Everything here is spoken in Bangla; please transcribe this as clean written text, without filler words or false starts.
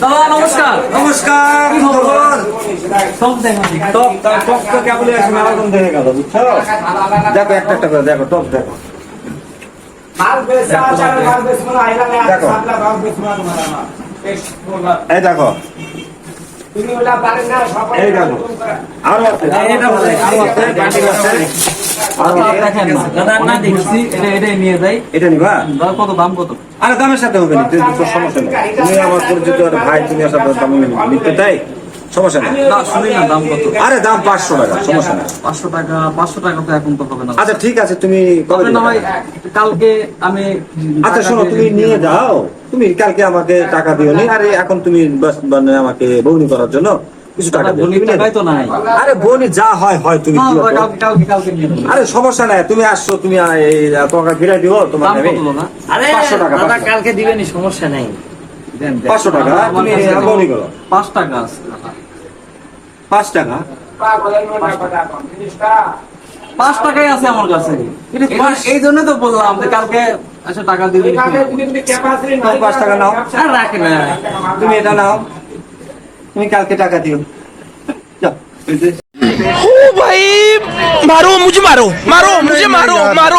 দাদা নমস্কার। নমস্কার। টক দেখো, টক তো কেবল এরকম দেখে গেল, বুঝছো? দেখো একটা একটা করে দেখো, টক দেখো। এই দেখো, এই দেখো, আরো আছে, দেখেন না দাদা, না দেখছি এটাই নিয়ে যাই। এটা নিবা? দাদা কত দাম কত? আরে দামের সাথে হবে না, তোর সমস্যা নেই। তুমি আমার পরিচিত ভাই, তুমি আসলে দাম নিতে তাই সমস্যা নেই। না শুনি না দাম কত? আরে দাম 500 টাকা, সমস্যা নেই। 500 টাকা? 500 টাকা তো এখন তো হবে না। আচ্ছা ঠিক আছে, তুমি কবে না ভাই, কালকে আমি। আচ্ছা শোনো, তুমি নিয়ে যাও, তুমি কালকে আমাকে টাকা দিও নি। আরে এখন তুমি মানে আমাকে বউনি করার জন্য কিছু টাকা দিও। টাকাই তো নাই। আরে বউনি যা হয় হয়, তুমি কি করো? কালকে নিয়ে নেবো। আরে সমস্যা নাই, তুমি আসছো, তুমি তোমাকে ফিরে দিব তোমার দাম নেবে কত দাদা? আরে 500 টাকা, দাদা 500 কালকে দিবেনি, সমস্যা নাই। 500 টাকা তুমি বউনি করো। 5 টাকা আছে। 5 টাকা? 5 টাকাই আছে আমার কাছে। এই জন্য তো বললাম যে কালকে আচ্ছা টাকা দিবি। 5 টাকা নাও, আর রাখে না। তুমি এটা নাও, তুমি কালকে টাকা দিও। যাও। ओ भाई मारो मुझे, मारो मारो मुझे, मारो मारो।